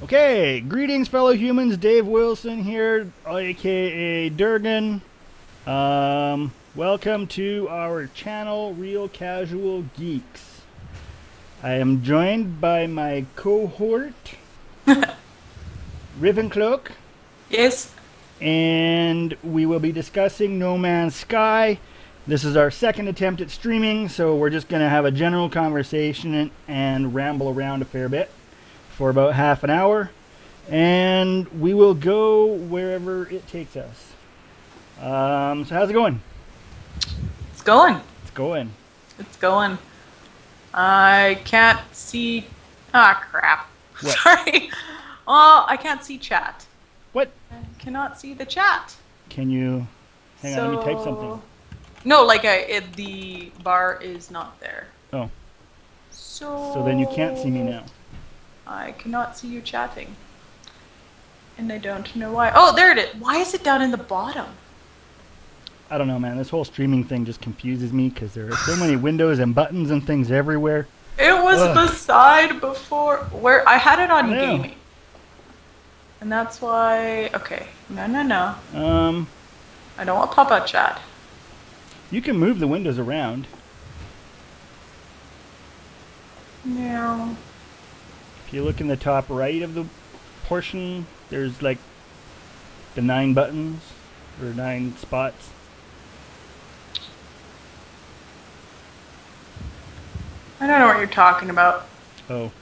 Okay, greetings, fellow humans. Dave Wilson here, aka Durgan. Welcome to our channel, ReelCasualGeeks. I am joined by my cohort, Ravencloak, Yes. and we will be discussing No Man's Sky. This is our second attempt at streaming, so we're just going to have a general conversation and ramble around a fair bit for about half an hour, and we will go wherever it takes us. So how's it going? It's going. It's going. It's going. I can't see. Ah, crap. What? Sorry. Oh, I can't see chat. What? I cannot see the chat. Can you... Hang on, let me type something. No, like the bar is not there. Oh. So So then you can't see me now. I cannot see you chatting. And I don't know why. Oh, there it is. Why is it down in the bottom? I don't know, man. This whole streaming thing just confuses me because there are so many windows and buttons and things everywhere. It was Ugh. beside before where I had it on I know. gaming. And that's why, okay, no. I don't want pop-out chat. You can move the windows around. No. If you look in the top right of the portion, there's like the 9 buttons or 9 spots. I don't know what you're talking about. Oh,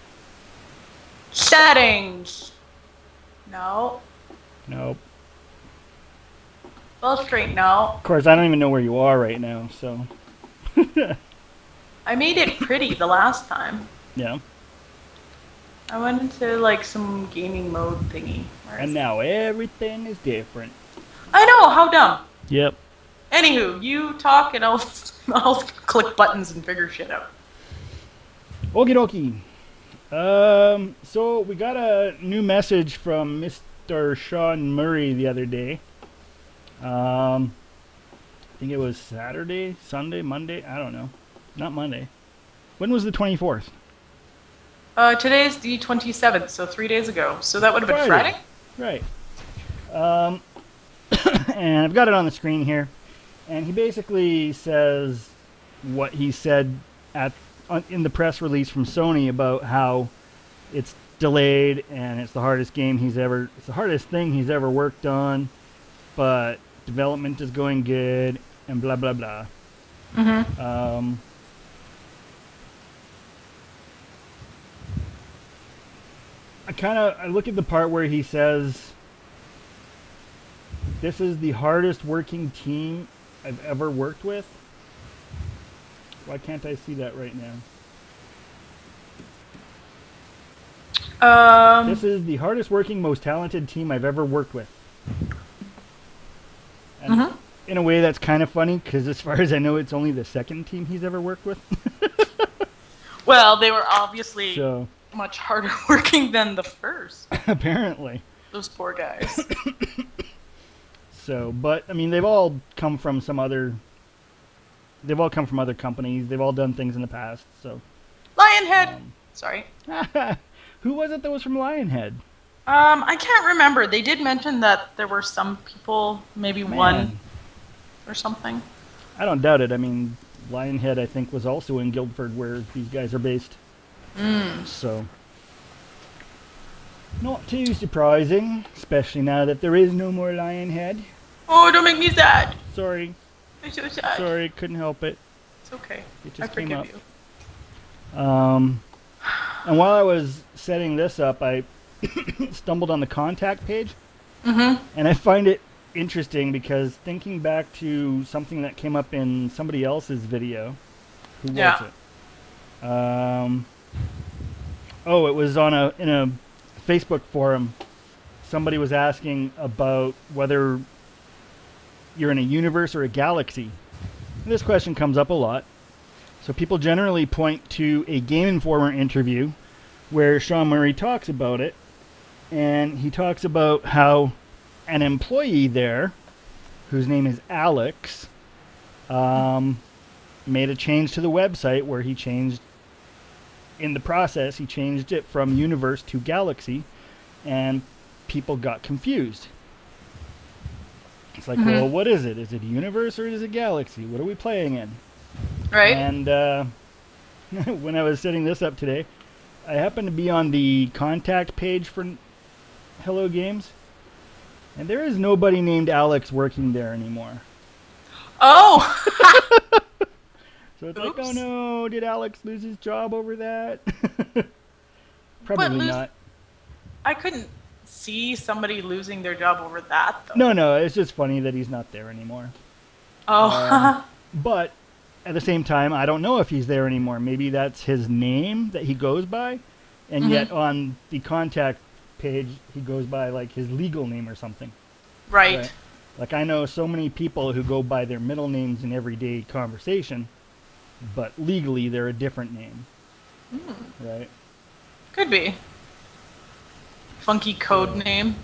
Settings. No. nope. Full straight, no. Of course, I don't even know where you are right now, so. I made it pretty the last time. Yeah. I went into like some gaming mode thingy. Where is And it? now everything is different. I know, how dumb. Yep. Anywho, you talk and I'll click buttons and figure shit out. Okie dokie. So we got a new message from Mr. Sean Murray the other day. I think it was Saturday, Sunday, Monday. I don't know. Not Monday. When was the 24th? Today's the 27th, so 3 days ago. So that would have been Friday? Right. And I've got it on the screen here. And he basically says what he said in the press release from Sony about how it's delayed and it's the hardest thing he's ever worked on, but development is going good and blah blah blah. Mm-hmm. I look at the part where he says this is the hardest working team I've ever worked with. Why can't I see that right now? This is the hardest working, most talented team I've ever worked with. And in a way, that's kind of funny because, as far as I know, it's only the second team he's ever worked with. Well, they were obviously So much harder working than the first. apparently, Those poor guys. so but I mean, they've all come from other companies. They've all done things in the past. So Lionhead. Sorry. who was it that was from Lionhead? I can't remember. They did mention that there were some people, maybe one Man. or something. I don't doubt it. I mean, Lionhead, I think, was also in Guildford, where these guys are based. So, not too surprising, especially now that there is no more Lionhead. Oh, don't make me sad. Sorry, I'm so sad. sorry, couldn't help it. It's okay. It I just came forgive up. you. And while I was setting this up, I stumbled on the contact page, and I find it interesting because thinking back to something that came up in somebody else's video. Who was Yeah. it? Oh, it was in a Facebook forum. Somebody was asking about whether you're in a universe or a galaxy. And this question comes up a lot. So people generally point to a Game Informer interview where Sean Murray talks about it. And he talks about how an employee there, whose name is Alex, made a change to the website where in the process, he changed it from universe to galaxy. and people got confused. It's like, Mm-hmm. well, what is it? Is it a universe or is it a galaxy? What are we playing in? Right? And when I was setting this up today, I happened to be on the contact page for Hello Games, and there is nobody named Alex working there anymore. Oh! So it's like, oh Oops. no, did Alex lose his job over that? But Probably not. I couldn't see somebody losing their job over that, No, though. no, it's just funny that he's not there anymore. Oh. But at the same time, I don't know if he's there anymore. Maybe that's his name that he goes by, and Hmm. yet on the contact page, he goes by like his legal name or something. Right. Right. Like I know so many people who go by their middle names in everyday conversation, but legally they're a different name. Right? Could be. Funky code So name.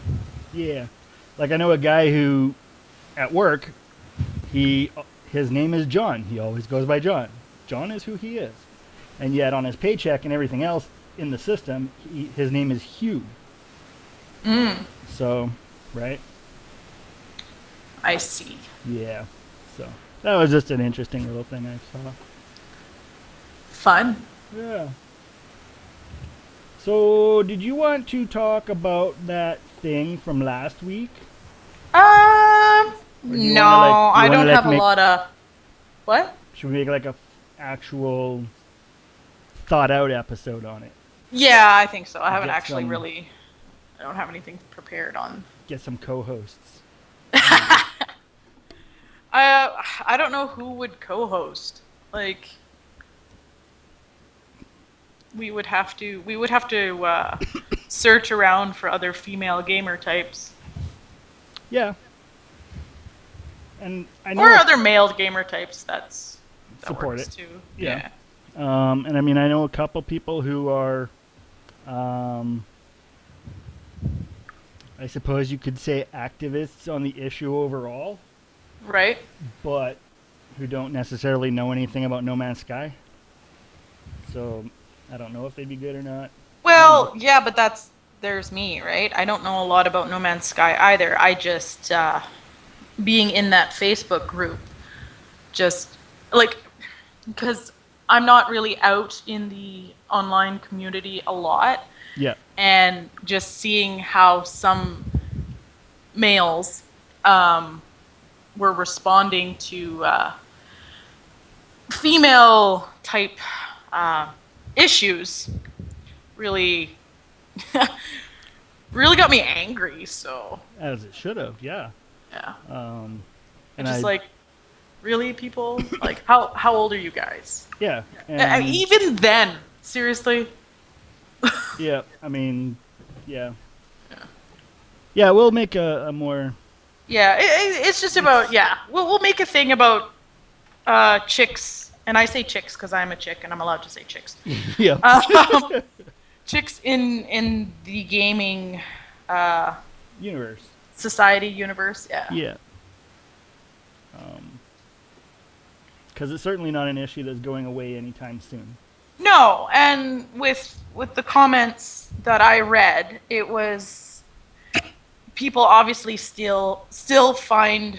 yeah. Like I know a guy who at work, he his name is John. He always goes by John. John is who he is. And yet on his paycheck and everything else in the system, his name is Hugh. Mm. So, right? I see. Yeah. So that was just an interesting little thing I saw. Fun. Yeah. So, did you want to talk about that thing from last week? Or do you No, want to like I don't have a make lot of. What? should we make like a actual thought out episode on it? Yeah, I think so. I haven't Get actually some really. I don't have anything prepared on. get some co-hosts. I don't know who would co-host. Like, we would have to search around for other female gamer types Yeah. And I know or other male gamer types. That support works it. too. Yeah. Yeah. And I mean I know a couple people who are um I suppose you could say activists on the issue overall, Right. but who don't necessarily know anything about No Man's Sky. So I don't know if they'd be good or not. I don't know. Well, yeah, but there's me, right? I don't know a lot about No Man's Sky either. I just being in that Facebook group, just like because I'm not really out in the online community a lot, Yeah. and just seeing how some males were responding to female type issues really really got me angry. So As it should have, yeah. yeah, Um, I'm and just I, like, really, people, like how old are you guys? yeah, and Even then, seriously. yeah, I mean, yeah, yeah. We'll make a more, Yeah, it's just about, yeah. We'll make a thing about chicks, and I say chicks because I'm a chick and I'm allowed to say chicks. yeah, Um, chicks in the gaming universe, society universe. Yeah. yeah. Because it's certainly not an issue that's going away anytime soon. No, and with the comments that I read, it was people obviously still find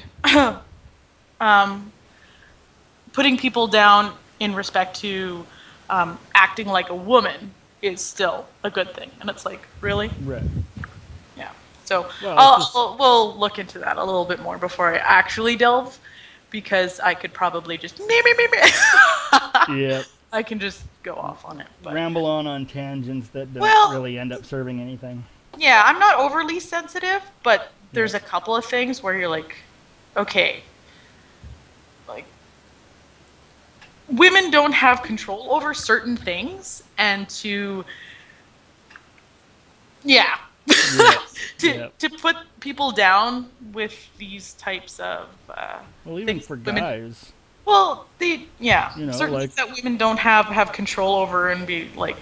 putting people down in respect to acting like a woman is still a good thing, and it's like, really? Right. Yeah. So Well, it's just, we'll look into that a little bit more before I actually delve, because I could probably just yeah, I can just go off on it. But ramble on tangents that don't Well, really end up serving anything. yeah, I'm not overly sensitive, but there's Yeah. a couple of things where you're like, okay, like women don't have control over certain things, and yeah, Yeah. Yeah. to put people down with these types of Well, even things for women, guys, well, they, yeah, you know, certain like things that women don't have control over, and be like,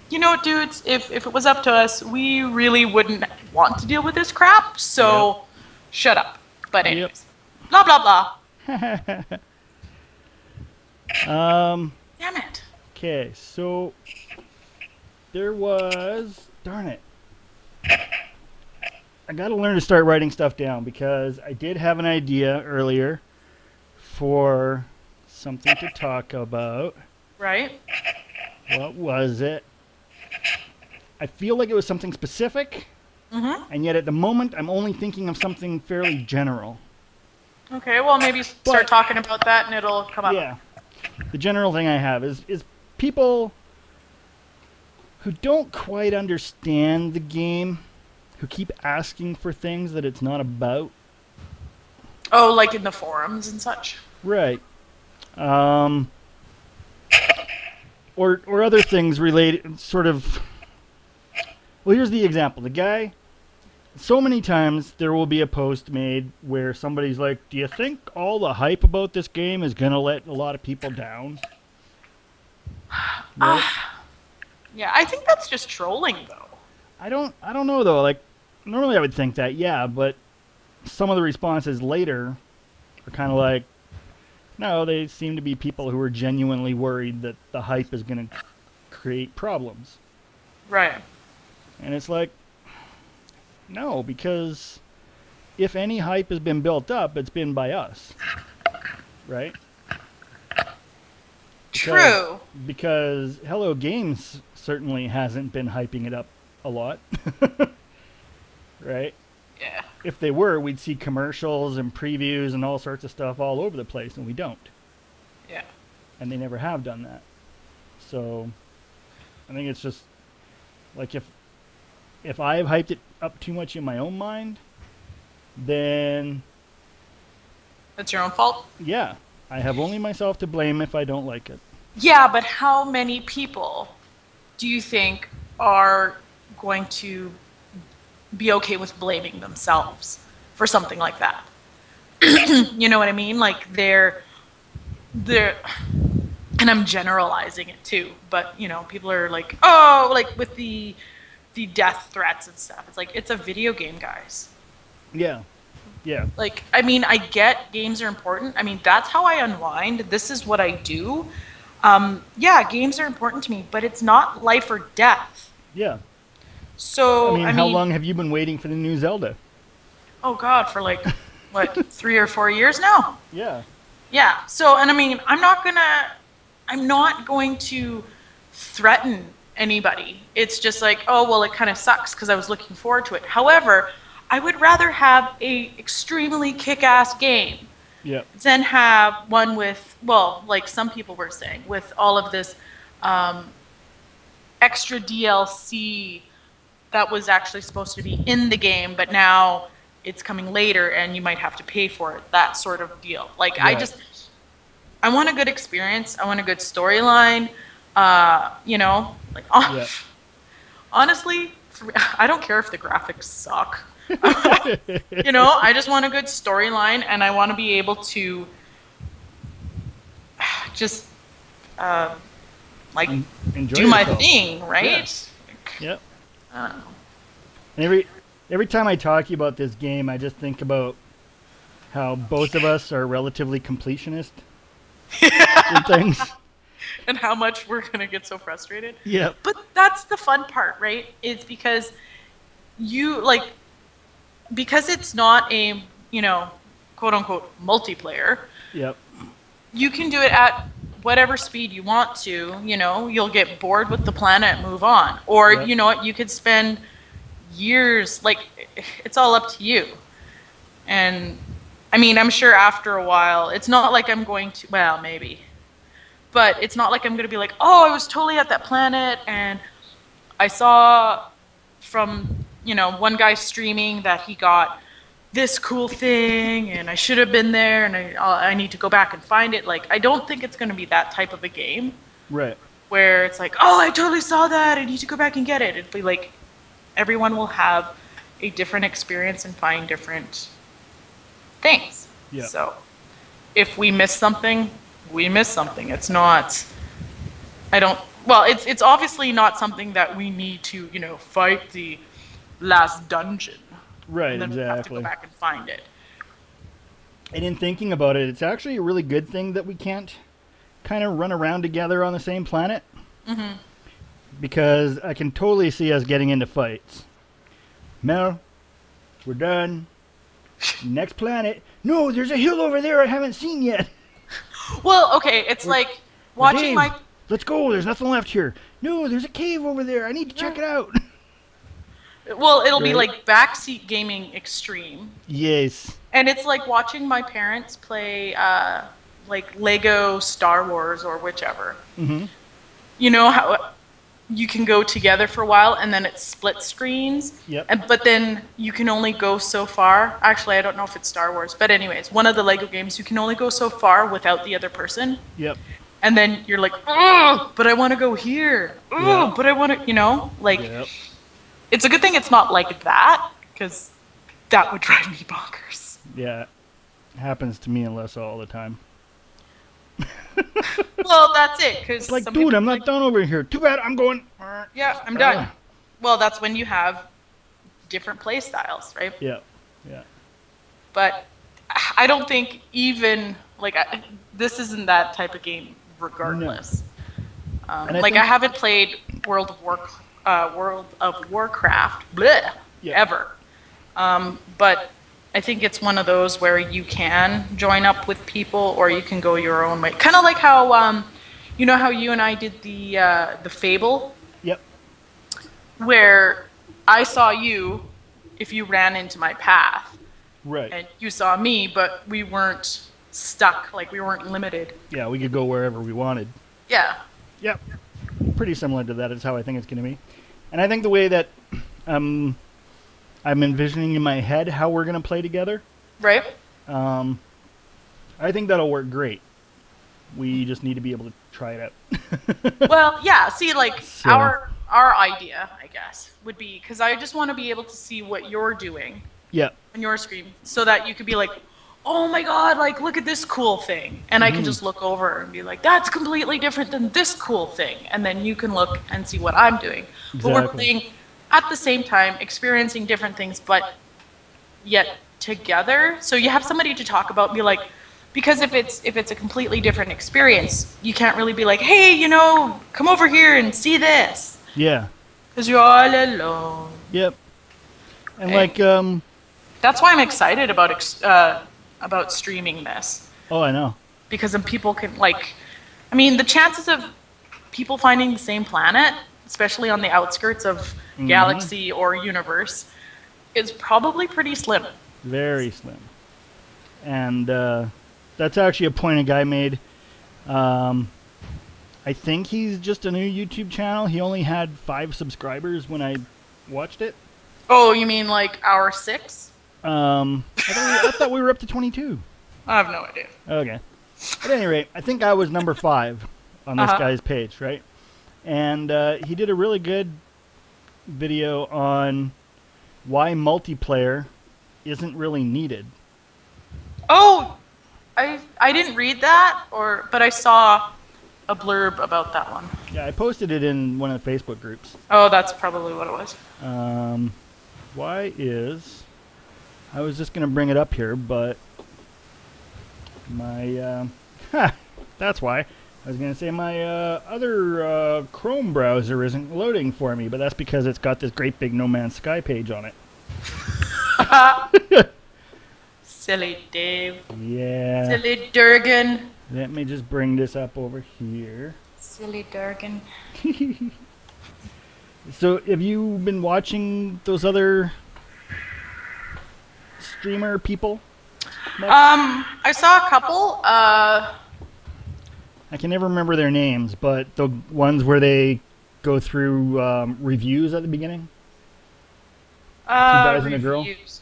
you know what, dudes, if it was up to us, we really wouldn't want to deal with this crap, so shut up. But Yep. anyways, blah blah blah. um. Damn it. Okay, so there was, darn it. I got to learn to start writing stuff down because I did have an idea earlier for something to talk about. Right? What was it? I feel like it was something specific, Mm-hmm. and yet at the moment I'm only thinking of something fairly general. Okay, well, maybe start But talking about that and it'll come up. yeah, the general thing I have is people who don't quite understand the game, who keep asking for things that it's not about. Oh, like in the forums and such. Right. Um, or other things related, sort of. Well, here's the example. The guy, so many times there will be a post made where somebody's like, "Do you think all the hype about this game is gonna let a lot of people down?" Right? Yeah, I think that's just trolling, though. I don't know though. Like, normally I would think that, yeah, but some of the responses later are kind of like, no, they seem to be people who are genuinely worried that the hype is going to create problems. Right. And it's like, no, because if any hype has been built up, it's been by us, right? True. Because Hello Games certainly hasn't been hyping it up a lot, right? Yeah. If they were, we'd see commercials and previews and all sorts of stuff all over the place, and we don't. Yeah. And they never have done that. So I think it's just like if I've hyped it up too much in my own mind, then That's your own fault. yeah, I have only myself to blame if I don't like it. Yeah, but how many people do you think are going to be okay with blaming themselves for something like that? You know what I mean? Like they're and I'm generalizing it too, but you know, people are like, "Oh, like with the death threats and stuff." It's like it's a video game, guys. Yeah, yeah, Like, I mean, I get games are important. I mean, that's how I unwind. This is what I do. Yeah, games are important to me, but it's not life or death. yeah. So, I How mean, long have you been waiting for the new Zelda? oh God, for like, what, 3 or 4 years now? Yeah, Yeah. So, and I mean, I'm not going to threaten anybody. It's just like, oh, well, it kind of sucks because I was looking forward to it. However, I would rather have a extremely kick-ass game yeah, than have one with, well, like some people were saying, with all of this um, extra DLC that was actually supposed to be in the game, but now it's coming later and you might have to pay for it. That sort of deal. Like, right. I want a good experience. I want a good storyline. You know, like Yeah. honestly, I don't care if the graphics suck. You know, I just want a good storyline, and I want to be able to just like Enjoy do my yourself. thing, right? Yep. I don't know. And every time I talk to you about this game, I just think about how both of us are relatively completionist in things. And how much we're gonna get so frustrated. Yep. But that's the fun part, right? Is because you like because it's not a, you know, quote unquote multiplayer, Yep. you can do it at whatever speed you want to. You know, you'll get bored with the planet, move on. Or, Yep. you know what, you could spend years, like, it's all up to you. And I mean, I'm sure after a while, it's not like I'm going to, well, maybe. But it's not like I'm going to be like, oh, I was totally at that planet and I saw from, you know, one guy streaming that he got this cool thing and I should have been there and I need to go back and find it. Like, I don't think it's going to be that type of a game Right. where it's like, oh, I totally saw that. I need to go back and get it. It'd be like everyone will have a different experience and find different things. Yeah. So if we miss something, we miss something. It's not, I don't, well, it's obviously not something that we need to, you know, fight the last dungeon. Right. And then we have to Exactly. go back and find it. And in thinking about it, it's actually a really good thing that we can't kind of run around together on the same planet. Mm-hmm. Because I can totally see us getting into fights. Mel, We're done. Next planet. No, there's a hill over there I haven't seen yet. Well, okay, it's like watching Dave, my. let's go. There's nothing left here. No, there's a cave over there. I need to check it out. Well, it'll be Right. like backseat gaming extreme. Yes. And it's like watching my parents play like Lego Star Wars or whichever. Mm-hmm. You know how you can go together for a while and then it split screens? Yep. But then you can only go so far. Actually, I don't know if it's Star Wars. But anyways, one of the Lego games, you can only go so far without the other person. Yep. And then you're like, oh, but I want to go here. Oh, Yeah. but I want to, like, Yep. it's a good thing it's not like that because that would drive me bonkers. Yeah. Happens to me and Lessa all the time. Well, that's it. Because It's like, dude, I'm not done over here. Too bad. I'm going. Yeah, I'm done. Well, that's when you have different play styles, right? Yeah. Yeah. But I don't think even like this isn't that type of game, regardless. And I Like think- I haven't played World of Warcraft bleh, Yeah. ever, but I think it's one of those where you can join up with people or you can go your own way. Kind of like how you know how you and I did the Fable, Yep. where I saw you if you ran into my path. Right. And you saw me, but we weren't stuck, like we weren't limited. Yeah, we could go wherever we wanted. Yeah. Yep. Pretty similar to that is how I think it's going to be. And I think the way that I'm envisioning in my head how we're going to play together, Right? I think that'll work great. We just need to be able to try it out. Well, yeah, see, like, So- our idea, I guess, would be, because I just want to be able to see what you're doing Yep. on your screen, so that you could be like, oh my god, like, look at this cool thing. And I can just look over and be like, that's completely different than this cool thing. And then you can look and see what I'm doing. But we're Exactly. playing at the same time, experiencing different things, but yet together. So you have somebody to talk about, be like, because if it's a completely different experience, you can't really be like, hey, come over here and see this. Yeah. Because you're all alone. Yep. And Okay. like, That's why I'm excited about streaming this. oh, I know. Because then people can, like, I mean, the chances of people finding the same planet, especially on the outskirts of galaxy or universe, is probably pretty slim. Very slim. And that's actually a point a guy made. I think he's just a new YouTube channel. He only had 5 subscribers when I watched it. Oh, you mean like hour 6? I thought we were up to 22. I have no idea. Okay. At any rate, I think I was number 5 on this guy's page, right? And he did a really good video on why multiplayer isn't really needed. Oh, I didn't read that, but I saw a blurb about that one. Yeah, I posted it in one of the Facebook groups. Oh, that's probably what it was. Why is... I was just going to bring it up here, but my... that's why. I was going to say my other Chrome browser isn't loading for me, but that's because it's got this great big No Man's Sky page on it. Silly Dave. Yeah. Silly Durgan. Let me just bring this up over here. Silly Durgan. So, have you been watching those other streamer people? I saw a couple. I can never remember their names, but the ones where they go through reviews at the beginning. Guys and a girl? Reviews.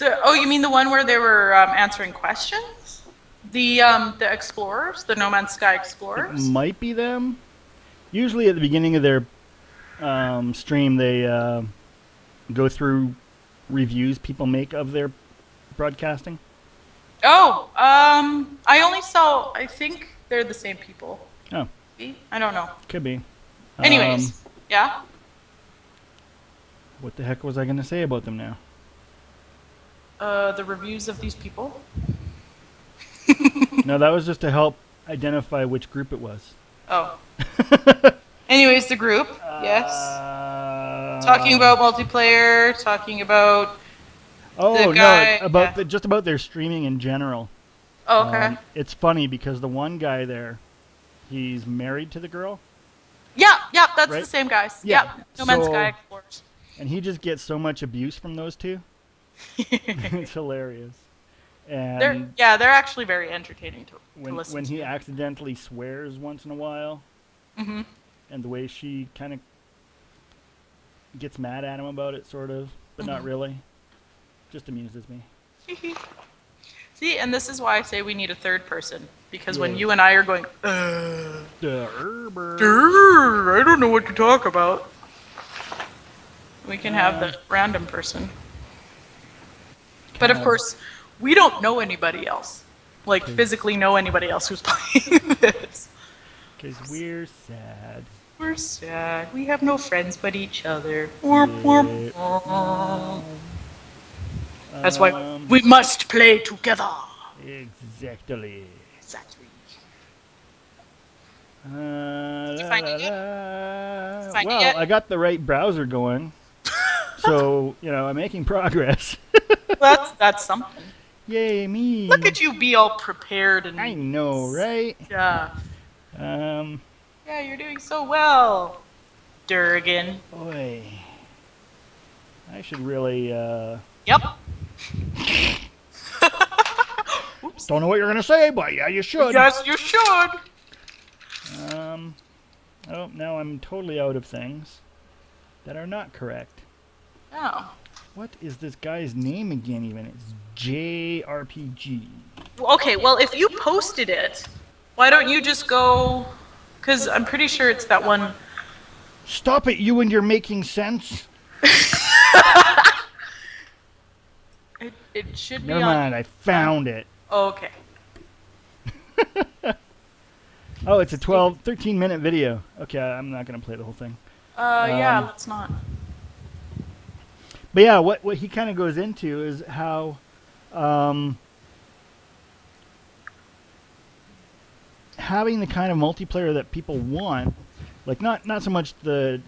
You mean the one where they were answering questions? The explorers, the No Man's Sky It explorers. might be them. Usually at the beginning of their stream, they go through reviews people make of their broadcasting. Oh, I only saw. I think they're the same people. Oh, I don't know. could be. Anyways, yeah. What the heck was I going to say about them now? The reviews of these people. No, that was just to help identify which group it was. Oh. Anyways, the group. Yes. Talking about multiplayer, talking about the Oh no, guy. about Yeah. just about their streaming in general. Oh, okay. It's funny because the one guy there, he's married to the girl, Yeah, yeah, that's the right? same guys. Yeah. Yeah, No Man's Sky So, Explorers. and he just gets so much abuse from those two. It's hilarious. And they're actually very entertaining to listen when he to. accidentally swears once in a while, Hmm. and the way she kind of gets mad at him about it, sort of, but not really, just amuses me. See, and this is why I say we need a third person because when Yeah. you and I are going, Durr. I don't know what to talk about, we can have the random person. But of Kinda- course, we don't know anybody else, like physically know anybody else who's playing this. 'Cause we're sad. We're sad. We have no friends but each other. Yeah. That's why we must play together. Exactly. Exactly. La, you find la, it yet? la. Find it Well, yet? I got the right browser going, so I'm making progress. That's something. Yay me! Look at you be all prepared and I know, right? yeah. Um, Yeah, you're doing so well. Durgan. boy, I should really. Yep. Don't know what you're gonna say, but yeah, you should. Yes, you should. Oh, now I'm totally out of things that are not correct. Oh. What is this guy's name again? Even it's JayRPG. Okay, well, if you posted it, why don't you just go? Because I'm pretty sure it's that one. Stop it, you and your making sense. It should be Never on. mind, I found it. Oh, okay. Oh, it's a 13-minute video. Okay, I'm not gonna play the whole thing. Yeah, let's not. But yeah, what he kind of goes into is how having the kind of multiplayer that people want, like not so much the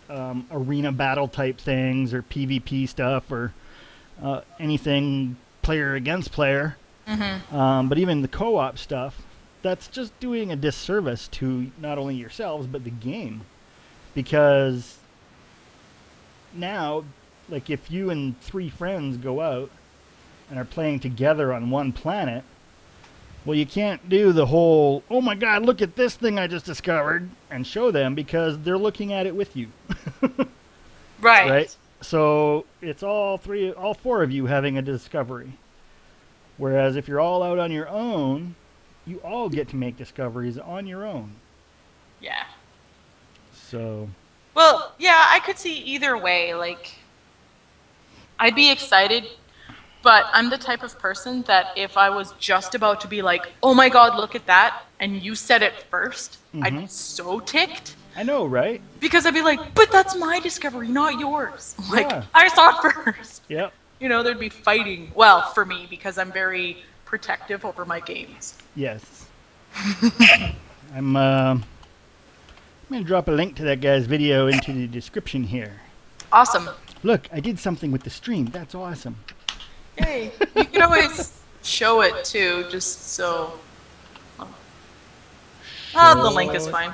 arena battle type things or PvP stuff or anything player against player, but even the co-op stuff, that's just doing a disservice to not only yourselves but the game, because now, like, if you and 3 friends go out and are playing together on one planet, well, you can't do the whole, oh my god, look at this thing I just discovered, and show them, because they're looking at it with you. Right. Right? So it's all 4 of you having a discovery. Whereas if you're all out on your own, you all get to make discoveries on your own. Yeah. So, Well, yeah, I could see either way. Like, I'd be excited, but I'm the type of person that if I was just about to be like, oh my god, look at that, and you said it first, I'd be so ticked. I know, right? Because I'd be like, but that's my discovery, not yours. Like, Yeah. I saw it first. Yep. There'd be fighting. Well, for me, because I'm very protective over my games. Yes. I'm going to drop a link to that guy's video into the description here. Awesome. Look, I did something with the stream. That's awesome. Yay. You can always show it too, just so. The link is fine.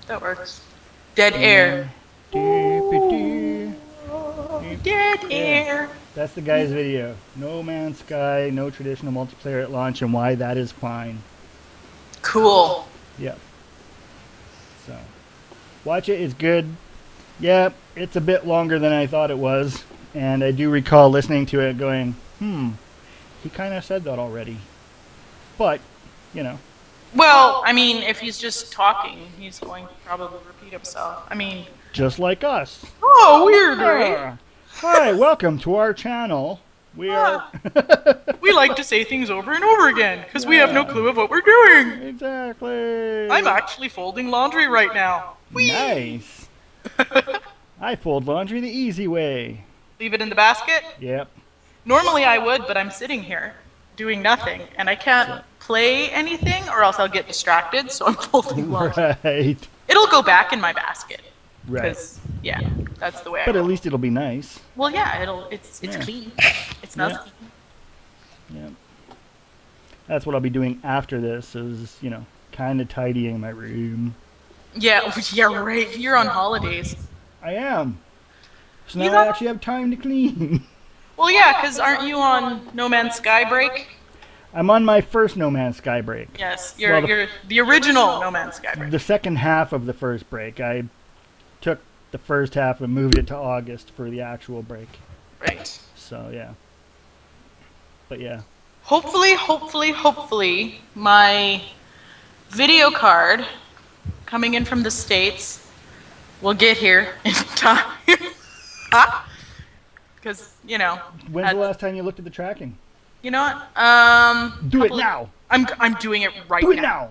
That works. Dead air. Dead air. That's the guy's video. No Man's Sky, no traditional multiplayer at launch, and why that is fine. Cool. Yep. So, watch it. It's good. Yeah, it's a bit longer than I thought it was, and I do recall listening to it going, he kind of said that already. But, Well, I mean, if he's just talking, he's going to probably repeat himself. I mean. just like us. Oh, weird, right? Hi, welcome to our channel. We are... We like to say things over and over again, because we have no clue of what we're doing. Exactly. I'm actually folding laundry right now. Whee! Nice. I fold laundry the easy way. Leave it in the basket? Yep. Normally I would, but I'm sitting here doing nothing, and I can't play anything, or else I'll get distracted. So I'm folding laundry. Right. It'll go back in my basket. Right. Because yeah, that's the way. But I at roll. least it'll be nice. Well, yeah, it's Yeah. clean. It smells Yeah. clean. Yeah. That's what I'll be doing after this is, kind of tidying my room. Yeah, yeah, right. You're on holidays. I am. So You now I got- actually have time to clean. Well, yeah, because aren't you on No Man's Sky break? I'm on my first No Man's Sky break. Yes, Well, you're the original No Man's Sky break. The second half of the first break. I took the first half and moved it to August for the actual break. Right. So, yeah. But, yeah. Hopefully, my video card coming in from the States will get here in time. Because, When's the last time you looked at the tracking? you know what? Do it now. I'm doing it right Do it now. now.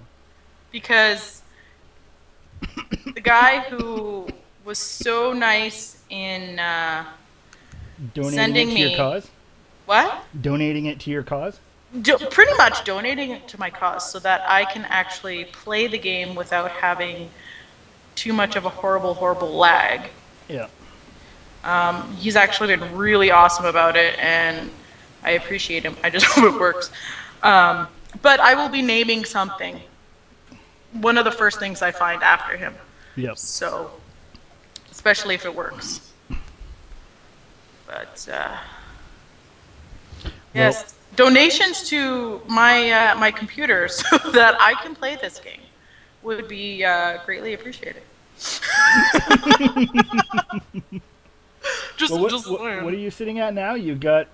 Because the guy who was so nice in Donating Sending it to your me- cause? what? Donating it to your cause? Pretty much donating it to my cause so that I can actually play the game without having too much of a horrible lag. Yeah. He's actually been really awesome about it, and I appreciate him. I just hope it works. But I will be naming something. One of the first things I find after him. Yep. So, especially if it works. But, yes, donations to my computer so that I can play this game would be greatly appreciated. Well, what are you sitting at now? You've got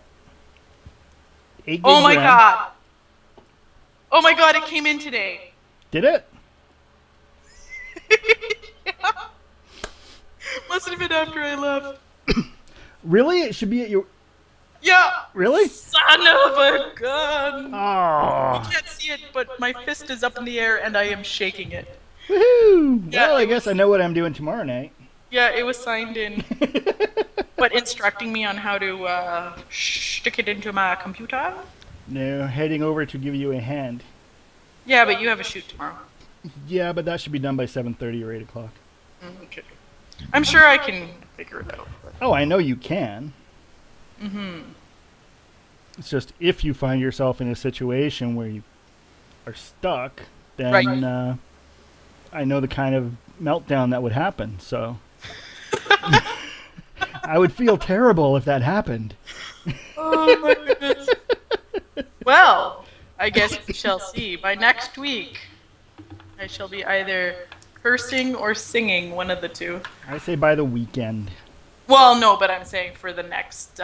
8 gigs Oh my RAM. god! Oh my god! It came in today. Did it? Yeah. Must have been after I left. Really? It should be at your... Yeah. Really? Son of a gun. Oh. You can't see it, but my fist is up in the air and I am shaking it. Woohoo! Yeah, Well, I it guess I know what I'm doing tomorrow night. Yeah, it was signed in, but instructing me on how to stick it into my computer. No, heading over to give you a hand. Yeah, but you have a shoot tomorrow. Yeah, but that should be done by 7:30 or 8 o'clock. Okay. I'm sure I can figure it out. But... Oh, I know you can. Mm-hmm. It's just if you find yourself in a situation where you are stuck, then Right. I know the kind of meltdown that would happen. So I would feel terrible if that happened. Oh my goodness. Well, I guess we shall see. By next week, I shall be either cursing or singing, one of the two. I say by the weekend. Well, no, but I'm saying for the next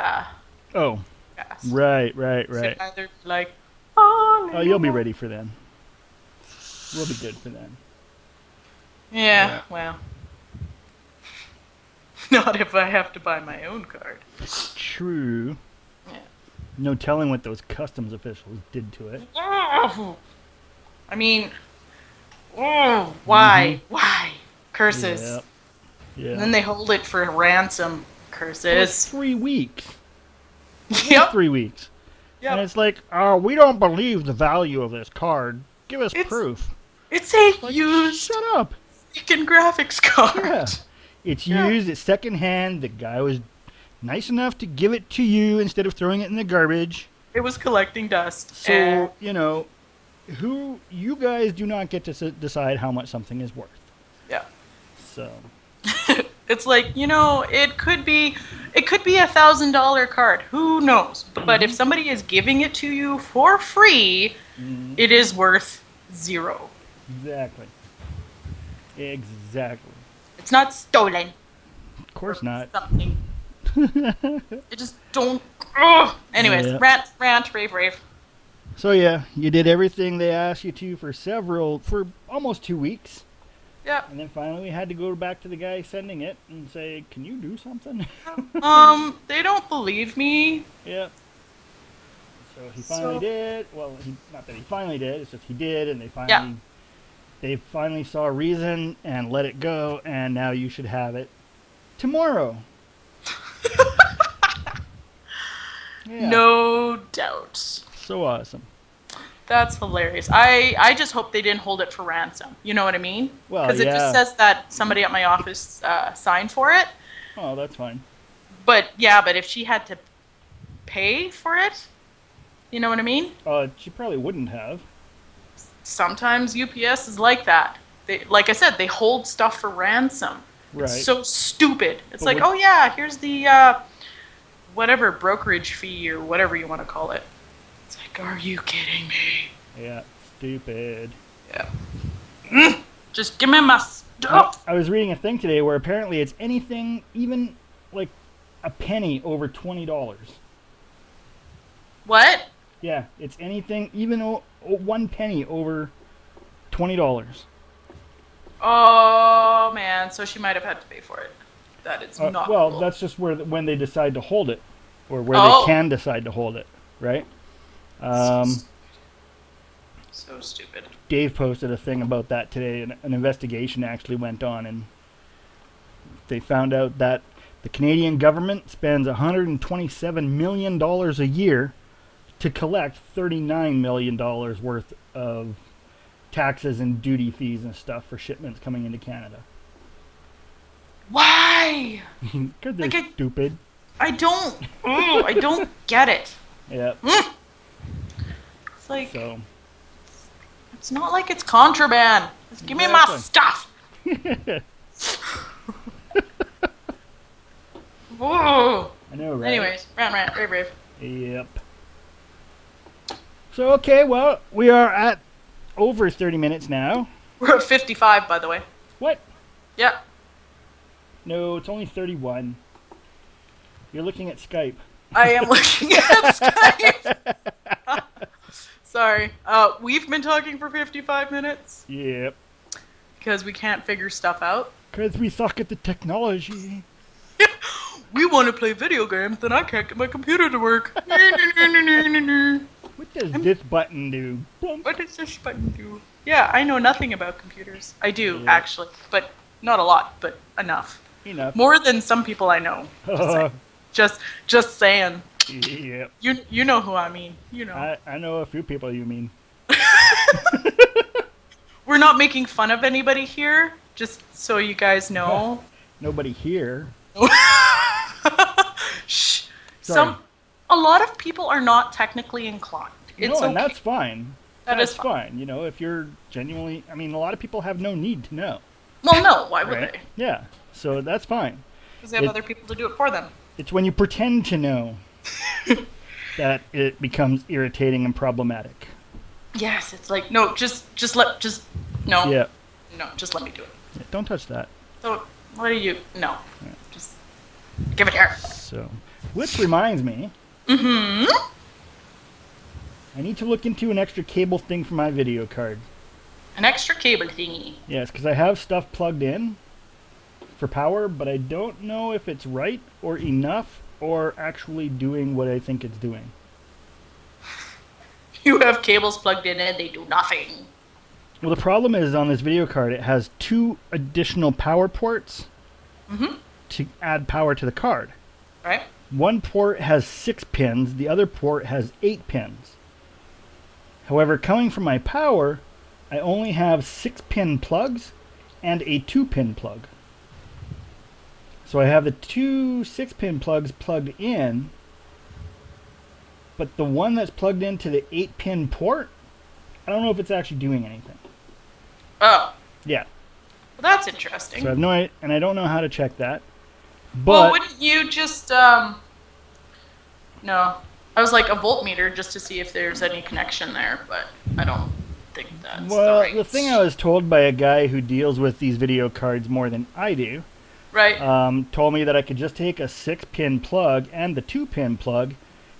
Oh, cast. right. So either like, Oh, you'll be ready for then. We'll be good for then. Yeah, well. Not if I have to buy my own card. True. Yeah. No telling what those customs officials did to it. I mean, why? Why? Curses. Yep. Yeah. And then they hold it for ransom. For Curses. 3 weeks. Yep. 3 weeks. And Yep. it's like, oh, we don't believe the value of this card. Give us It's- proof. It's a Like, used shut up. freaking graphics card. Yeah. It's Yeah. used, it's secondhand. The guy was nice enough to give it to you instead of throwing it in the garbage. It was collecting dust. So, and you guys do not get to decide how much something is worth. yeah. So, It's like, it could be $1,000 card. Who knows? But if somebody is giving it to you for free, it is worth 0. exactly. Exactly. It's not stolen. Of course not. Something. It just don't. Ugh. Anyways, Yeah. rant, rave. So yeah, you did everything they asked you to for almost 2 weeks. Yep. And then finally we had to go back to the guy sending it and say, can you do something? They don't believe me. Yeah. So he finally did. Well, not that he finally did. It's just he did, and they finally saw a reason and let it go, and now you should have it tomorrow. Yeah. No doubt. So awesome. That's hilarious. I just hope they didn't hold it for ransom. You know what I mean? Well, Because it just yeah. says that somebody at my office signed for it. Oh, that's fine. But yeah, but if she had to pay for it, you know what I mean? She probably wouldn't have. Sometimes UPS is like that. They, like I said, they hold stuff for ransom. It's Right. so stupid. It's But like, would- oh yeah, here's the whatever brokerage fee or whatever you want to call it. It's like, are you kidding me? Yeah, stupid. Yeah. Just give me my stuff. I was reading a thing today where apparently it's anything, even like a penny over $20. What? Yeah, it's anything, even 1 penny over $20. Oh man, so she might have had to pay for it. That is not Well, cool. that's just when they decide to hold it, or where Oh. they can decide to hold it, right? So stupid. Dave posted a thing about that today. An investigation actually went on, and they found out that the Canadian government spends $127 million a year to collect $39 million worth of taxes and duty fees and stuff for shipments coming into Canada. Why? Because they're Like stupid. I don't get it. Yeah. It's like So. it's not like it's contraband. Just give me my stuff. Whoa. I know, right? Anyways, rant, rave. Yep. So, okay, well, we are at over 30 minutes now. We're at 55, by the way. What? Yeah. No, it's only 31. You're looking at Skype. I am looking at Skype. Sorry. We've been talking for 55 minutes Yep. because we can't figure stuff out. Because we suck at the technology. We want to play video games, then I can't get my computer to work. What does this button do? Boom. What does this button do? Yeah, I know nothing about computers. I do, Yeah. actually, but not a lot, but enough. Enough. More than some people I know. Just saying. Yep. You know who I mean. You know. I know a few people you mean. We're not making fun of anybody here, just so you guys know. Nobody here. Shh. Sorry. A lot of people are not technically inclined. It's No, and okay. that's fine. That's fine. You know, if you're genuinely, I mean, a lot of people have no need to know. Well, no, why would Right? they? Yeah. So that's fine. Because they have It- other people to do it for them. It's when you pretend to know that it becomes irritating and problematic. Yes, it's like no, just no, Yeah. no, just let me do it. Yeah, don't touch that. So what do you? No, just give it here. So, which reminds me, Mm-hmm. I need to look into an extra cable thing for my video card. An extra cable thingy. Yes, because I have stuff plugged in for power, but I don't know if it's right or enough or actually doing what I think it's doing. You have cables plugged in and they do nothing. Well, the problem is on this video card, it has 2 additional power ports to add power to the card. Right? One port has 6 pins, the other port has 8 pins. However, coming from my power, I only have 6-pin plugs and a 2-pin plug. So I have the 2 6-pin plugs plugged in, but the one that's plugged into the 8-pin port, I don't know if it's actually doing anything. Oh, Yeah, well, that's interesting. so I have no idea, and I don't know how to check that. Well, But wouldn't you just No, I was like a voltmeter just to see if there's any connection there, but I don't think that's well, the right. the thing I was told by a guy who deals with these video cards more than I do, Right. told me that I could just take a 6-pin plug and the 2-pin plug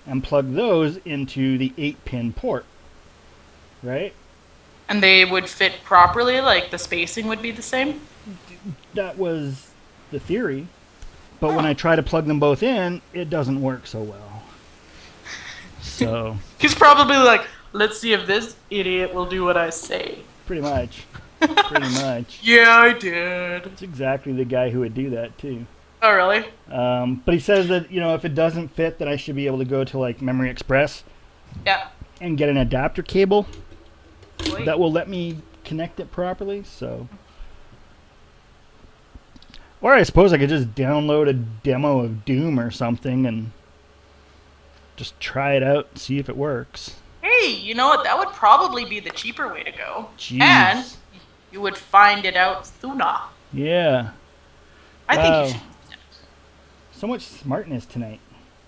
and plug those into the 8-pin port. Right? And they would fit properly, like the spacing would be the same? That was the theory. But when I try to plug them both in, it doesn't work so well. So, He's probably like, let's see if this idiot will do what I say. pretty much. Pretty much. Yeah, I did. It's exactly the guy who would do that, too. Oh, really? But he says that, you know, if it doesn't fit, that I should be able to go to, like, Memory Express Yeah. and get an adapter cable Boy. that will let me connect it properly. So, or I suppose I could just download a demo of Doom or something and just try it out and see if it works. Hey, you know what? That would probably be the cheaper way to go. Jeez. And you would find it out sooner. Yeah. I think you should. So much smartness tonight.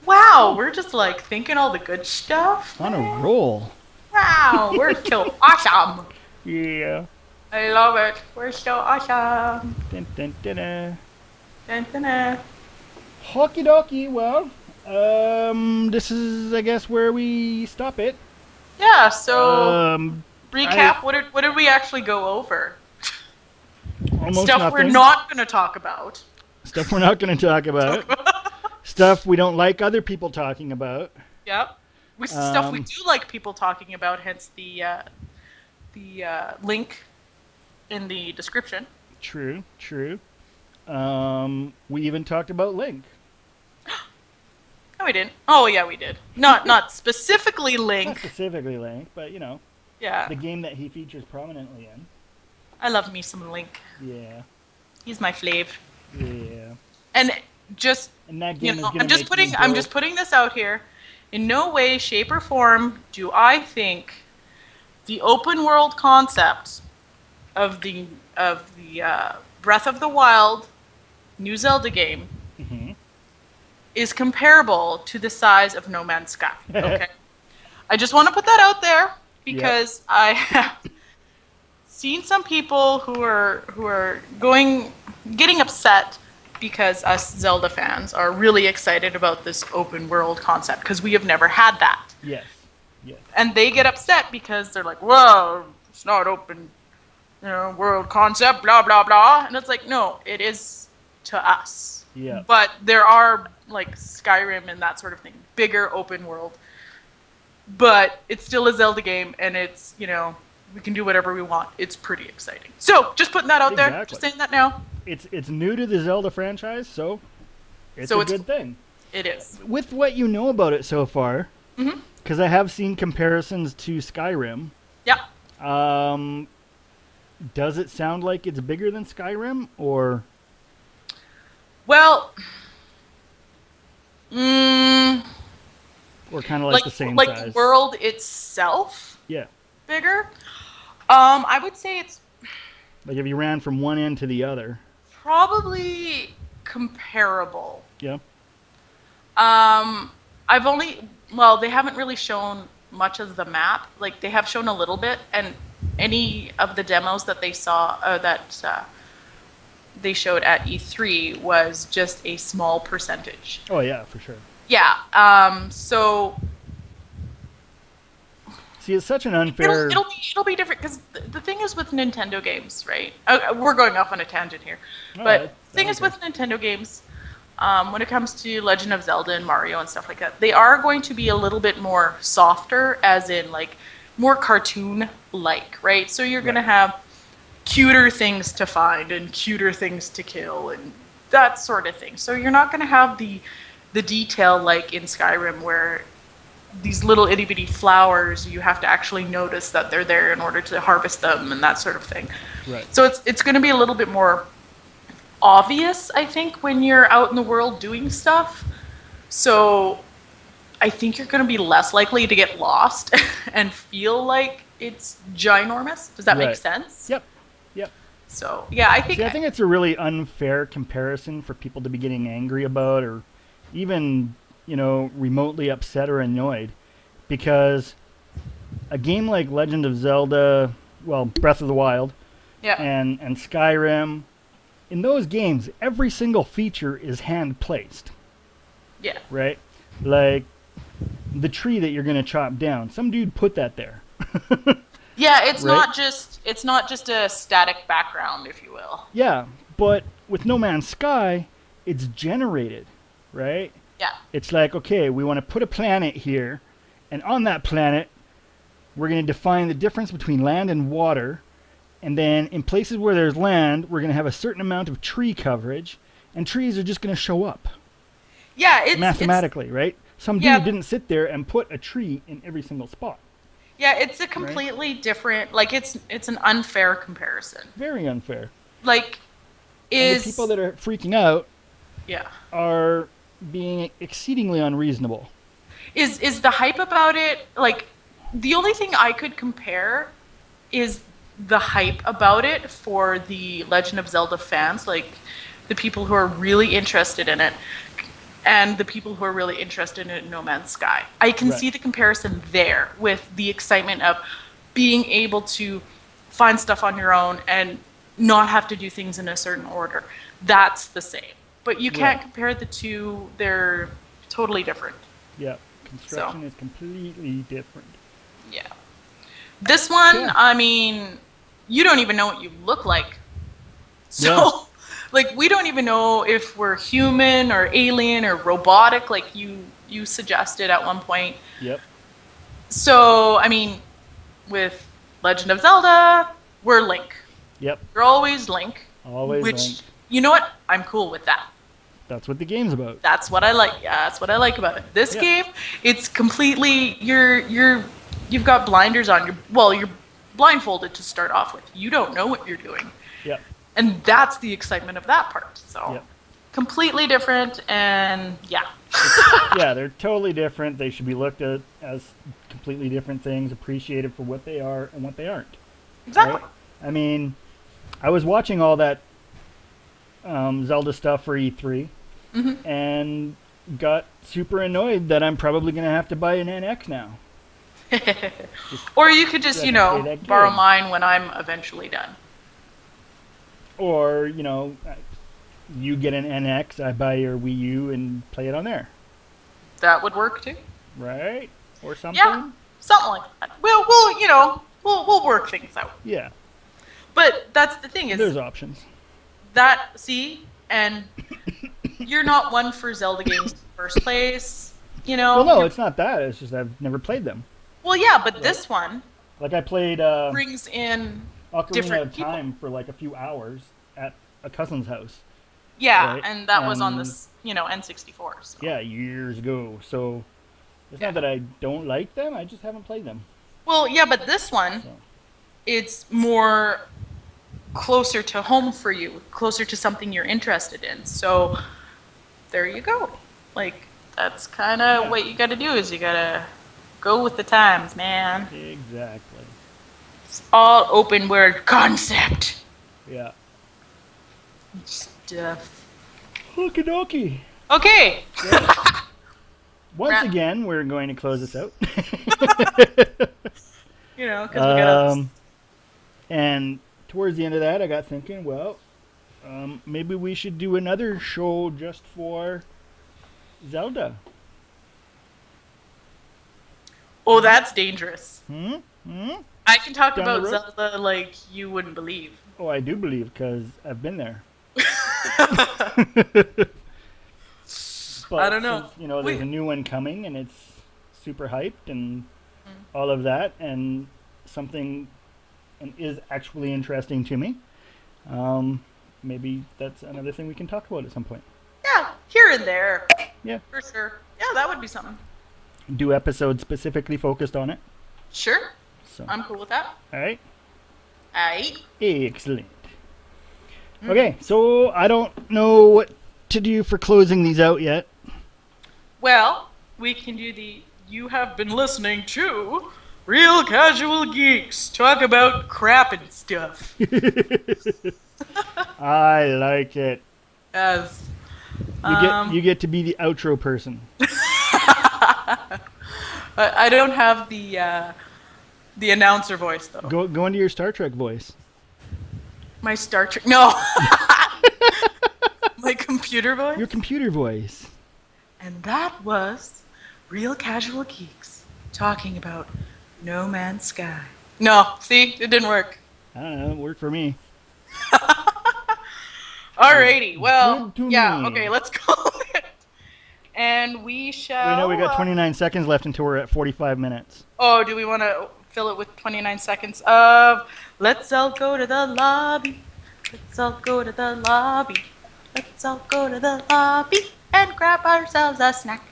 Wow, we're just like thinking all the good stuff. On a roll. Wow, we're so awesome. Yeah. I love it. We're so awesome. Dun, dun, dun, dun. Dun, dun, dun. Hockey dokie. Well, this is, I guess, where we stop it. Yeah, so recap, I- what did we actually go over? Almost Stuff nothing. we're not going to talk about. Stuff we're not going to talk about. Stuff we don't like other people talking about. Yep. Stuff we do like people talking about, hence the link in the description. True. We even talked about Link. No, we didn't. Oh, yeah, we did. Not specifically Link. Not specifically Link, but, Yeah. the game that he features prominently in. I love me some Link. Yeah. He's my fave. Yeah. And just, And that game is going to I'm just putting this out here. In no way, shape, or form do I think the open world concept of the Breath of the Wild New Zelda game is comparable to the size of No Man's Sky. Okay, I just want to put that out there because I have seen some people who are getting upset because us Zelda fans are really excited about this open world concept because we have never had that. Yes. And they get upset because they're like, "Whoa, it's not open, world concept, blah blah blah." And it's like, no, it is to us. Yeah. But there are like Skyrim and that sort of thing, bigger open world. But it's still a Zelda game, and it's we can do whatever we want. It's pretty exciting. So just putting that out there. Exactly. Just saying that now. It's new to the Zelda franchise, so it's a good thing. It is. With what you know about it so far, because I have seen comparisons to Skyrim. Yeah. Does it sound like it's bigger than Skyrim, or? Well, or kind of like the same like size? the world itself. Yeah. Bigger. I would say it's Like if you ran from one end to the other. probably comparable. Yeah. They haven't really shown much of the map. Like they have shown a little bit, and any of the demos that they saw they showed at E3 was just a small percentage. Oh yeah, for sure. Yeah. So See, it's such an unfair. it'll be different because the thing is with Nintendo games, right? We're going off on a tangent here, Oh, but the thing that's is with Nintendo games, when it comes to Legend of Zelda and Mario and stuff like that, they are going to be a little bit more softer, as in like more cartoon-like, right? So you're gonna have cuter things to find and cuter things to kill and that sort of thing. So you're not gonna have the detail like in Skyrim where these little itty bitty flowers, you have to actually notice that they're there in order to harvest them and that sort of thing. Right. So it's going to be a little bit more obvious, I think, when you're out in the world doing stuff. So I think you're going to be less likely to get lost and feel like it's ginormous. Does that make sense? Yep. So yeah, I think it's a really unfair comparison for people to be getting angry about, or even remotely upset or annoyed, because a game like Legend of Zelda, Breath of the Wild, and Skyrim, in those games, every single feature is hand placed. Yeah. Right? Like the tree that you're going to chop down, some dude put that there. Yeah, it's Right? not just a static background, if you will. Yeah, but with No Man's Sky, it's generated, right? Yeah. It's like, okay, we want to put a planet here, and on that planet, we're going to define the difference between land and water, and then in places where there's land, we're going to have a certain amount of tree coverage, and trees are just going to show up. Yeah, it's mathematically, right? Some dude didn't sit there and put a tree in every single spot. Yeah, it's a completely different, like it's an unfair comparison. Very unfair. Like And the people is that are freaking out yeah. are being exceedingly unreasonable. Is the hype about it like the only thing I could compare is the hype about it for the Legend of Zelda fans, like the people who are really interested in it and the people who are really interested in No Man's Sky. I can Right. see the comparison there with the excitement of being able to find stuff on your own and not have to do things in a certain order. That's the same. But you can't Right. compare the two. They're totally different. Yeah. So, Construction is completely different. yeah. This one, Yeah. I mean, you don't even know what you look like. So, Yeah. like, we don't even know if we're human or alien or robotic, like you suggested at one point. Yep. So, I mean, with Legend of Zelda, we're Link. Yep. You're always Link. Always Which, Link. you know what? I'm cool with that. That's what the game's about. That's what I like. Yeah, that's what I like about it. This Yeah. game, it's completely you've got blinders on. You're blindfolded to start off with. You don't know what you're doing. Yep. And that's the excitement of that part. So Yep. completely different and yeah. Yeah, they're totally different. They should be looked at as completely different things, appreciated for what they are and what they aren't. Exactly. Right? I mean, I was watching all that Zelda stuff for E3 and got super annoyed that I'm probably going to have to buy an NX now. Or you could just, so I can play that borrow game. mine when I'm eventually done. Or, you get an NX, I buy your Wii U and play it on there. That would work too. Right? Or something? Yeah. Something like that. We'll work things out. Yeah. But that's the thing is There's options. and you're not one for Zelda games in the first place, Well, no, it's not that. It's just I've never played them. Well, yeah, but this one Like I played brings in Ocarina different of people. Time for like a few hours at a cousin's house. Yeah, Right. and that was on this, N64. So. Yeah, years ago. So it's not that I don't like them. I just haven't played them. Well, yeah, but this one, So it's more closer to home for you, closer to something you're interested in. So there you go. Like that's kind of what you got to do is you got to go with the times, man. exactly. It's all open world concept Yeah. stuff. Okie dokie. Okay. Once Wrap- again, we're going to close this out. Because we got And towards the end of that, I got thinking, well, maybe we should do another show just for Zelda. Oh, that's dangerous. Hmm? I can talk Down the about road? Zelda like you wouldn't believe. Oh, I do believe because I've been there. But I don't know. since, there's a new one coming and it's super hyped and all of that and something and is actually interesting to me. Maybe that's another thing we can talk about at some point. Yeah, here and there. Yeah. For sure. Yeah, that would be something. Do episodes specifically focused on it. Sure. So, I'm cool with that. all right. Aight. Excellent. Okay, so I don't know what to do for closing these out yet. Well, we can do you have been listening to Real Casual Geeks talk about crap and stuff. I like it. As You get to be the outro person. I don't have the announcer voice though. Go into your Star Trek voice. My Star Trek. No. My computer voice. Your computer voice. And that was Real Casual Geeks talking about No Man's Sky. No, see, it didn't work. I don't know. It worked for me. Alrighty, well, Good to yeah, me. okay, let's call it. And we shall. We know we got 29 seconds left until we're at 45 minutes. Oh, do we want to fill it with 29 seconds of let's all go to the lobby. Let's all go to the lobby. Let's all go to the lobby and grab ourselves a snack.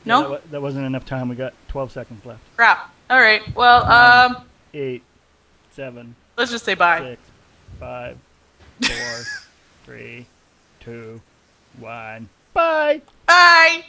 No? Yeah, that wasn't enough time. We got 12 seconds left. Crap. All right. Well, 8, 7, let's just say bye. 6, 5, 4, 3, 2, 1. Bye. Bye.